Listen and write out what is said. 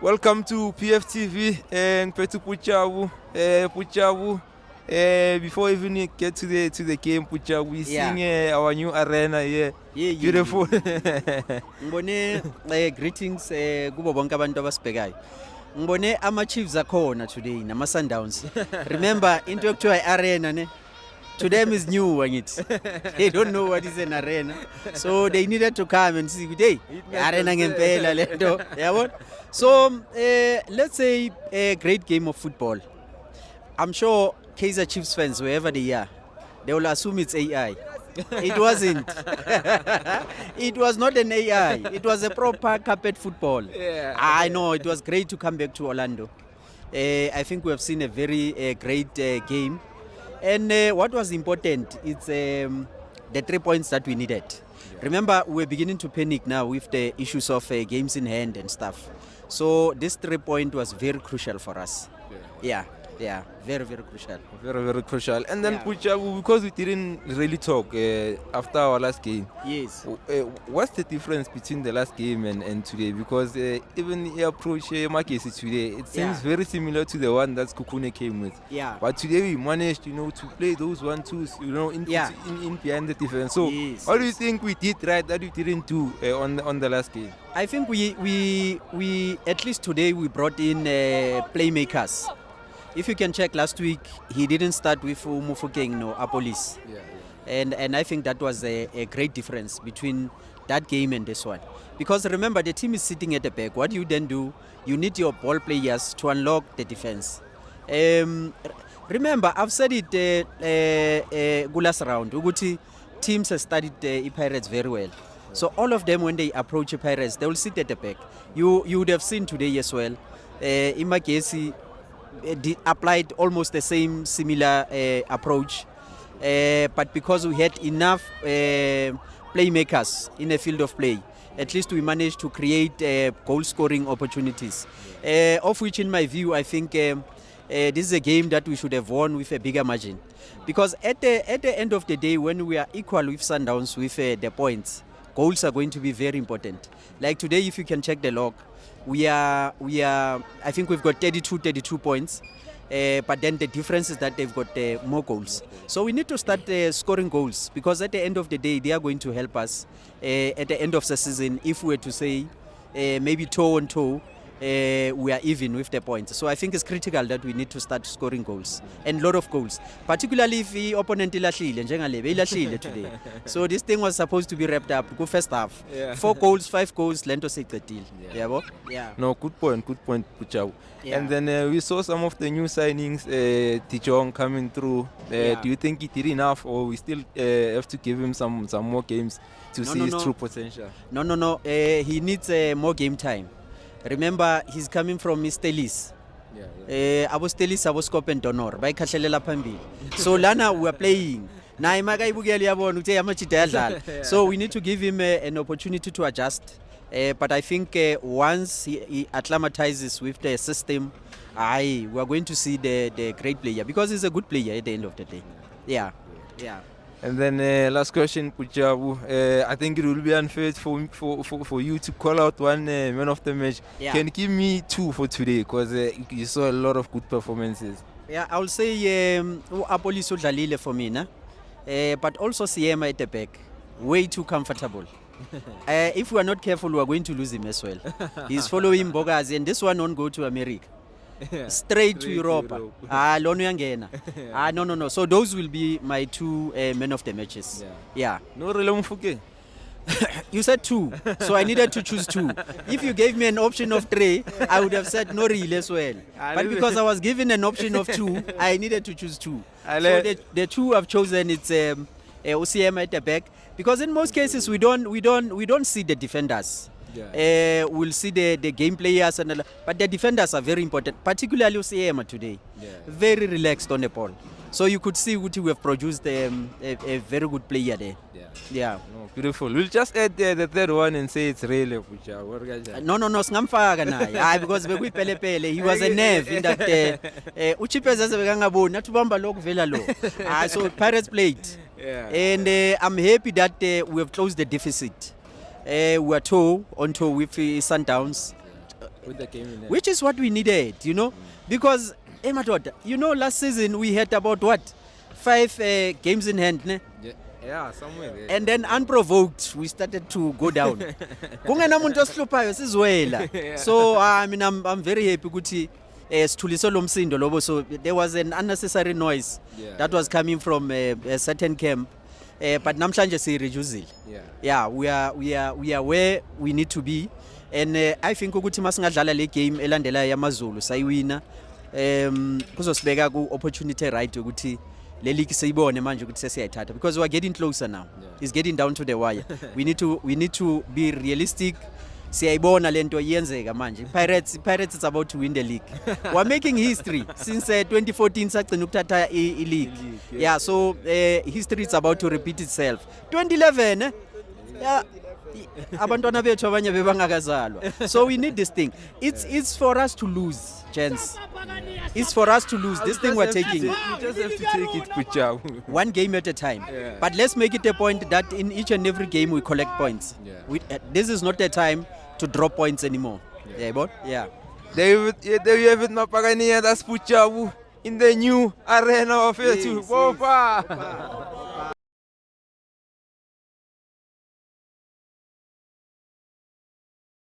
Welcome to PFTV and Petu Puchawu. Puchawu. Before even we get to the game, Puchawu, we sing our new arena here. Beautiful. Ngibone greetings kubo bonke abantu abasibhekayo. Ngibone ama Chiefs akhona today nama Sundowns. Remember into yokuthiwa i-arena ne? To them is new angithi. They don't know what is an arena. So they needed to come and see hey, arena ngempela lento. Yabona? So let's say a great game of football. I'm sure Kaizer Chiefs fans, wherever they are, they will assume it's AI. It wasn't. It was not an AI. It was a proper carpet football. Yeah. I know it was great to come back to Orlando. I think we have seen a very great game. And what was important is the 3 points that we needed. Yeah. Remember, we're beginning to panic now with the issues of games in hand and stuff. So this 3 point was very crucial for us. Yeah, very, very crucial. Very, very crucial. And then, Puchawu, because we didn't really talk after our last game. Yes. What's the difference between the last game and today? Because even the approach Makesi today, it seems very similar to the one that Kukune came with. Yeah. But today we managed, to play those 1-2s, in behind the defense. So, what do you think we did right that we didn't do on the last game? I think we at least today we brought in playmakers. If you can check last week, he didn't start with Mufokeng, Apolis. And I think that was a great difference between that game and this one. Because remember, the team is sitting at the back. What you then do, you need your ball players to unlock the defense. Remember, I've said it last round. Uguti teams have studied the Pirates very well. So all of them, when they approach the Pirates, they will sit at the back. You would have seen today as well. Imagesi applied almost the same similar approach, but because we had enough playmakers in the field of play, at least we managed to create goal scoring opportunities, of which in my view I think this is a game that we should have won with a bigger margin, because at the end of the day, when we are equal with Sundowns with the points, goals are going to be very important. Like today, if you can check the log, we are I think we've got 32 points, but then the difference is that they've got more goals. So we need to start scoring goals, because at the end of the day they are going to help us at the end of the season. If we were to say maybe toe on toe, we are even with the points. So I think it's critical that we need to start scoring goals, and a lot of goals, particularly if the opponent ilahlile today. So this thing was supposed to be wrapped up. Go first half. 4 goals, 5 goals, Lento said the deal. Yeah. No, good point, Puchawu. Yeah. And then we saw some of the new signings, Tichong coming through. Do you think he did enough, or we still have to give him some more games to see his true potential? No. He needs more game time. Remember, he's coming from Stelis. Abo Stelis, abo Scope and Donor. By Kashelela Pambi. So Lana, we are playing. So we need to give him an opportunity to adjust. But I think once he acclimatizes with the system, we are going to see the great player, because he's a good player at the end of the day. Yeah. And then last question, Puchawu. I think it will be unfair for you to call out one man of the match. Yeah. Can you give me 2 for today? Because you saw a lot of good performances. Yeah, I will say Apolis Udlalile for me, but also Siema at the back. Way too comfortable. If we are not careful, we are going to lose him as well. He's following Bogazi, and this one won't go to America. Straight to Europe. No. So those will be my 2 men of the matches. Yeah. No, really, You said 2, so I needed to choose 2. If you gave me an option of 3, I would have said no real as well. But because I was given an option of 2, I needed to choose 2. So the 2 I've chosen, it's OCM at the back, because in most cases we don't see the defenders. We'll see the game players, but the defenders are very important, particularly OCM today. Very relaxed on the ball. So you could see we have produced a very good player there. Yeah. No, beautiful. We'll just add the third one and say it's really No, singamfaka naye. Because bekuyipele he was a nerve in that uchipeza sebekangaboni nathubamba lokhu vela lo. So Pirates played. And I'm happy that we have closed the deficit. We are toe on toe with Sundowns. With the game in hand. which is what we needed, you know, because Madoda, you know, last season we had about what 5 games in hand, ne? Yeah, somewhere there. And then unprovoked we started to go down. Kungena muntu osihluphayo sizwela. So I mean I'm very happy ukuthi sithulise lo msindo lobo, so there was an unnecessary noise that was coming from a certain camp. But namhlanje siyireducile. Yeah, we are where we need to be, and I think ukuthi masingadlala le game elandela yamaZulu sayiwina kuzosibeka ku opportunity right ukuthi le league siyibone manje ukuthi sesiyayithatha, because we are getting closer now. It's getting down to the wire. We need to be realistic. Siyayibona lento iyenzeka manje. Pirates is about to win the league. We're making history since 2014 sagcina ukuthatha I league. Yeah, so history is about to repeat itself. 2011 yeah, abantwana bethu abanye bebangakazalwa. So we need this thing. It's for us to lose, gents. It's for us to lose. This thing we're taking. We just have to take it, Puchau. One game at a time. But let's make it a point that in each and every game we collect points. This is not the time to drop points anymore. Yeah. There you have it, Mapagania. That's Puchau in the new arena of it. Yes. Bofa.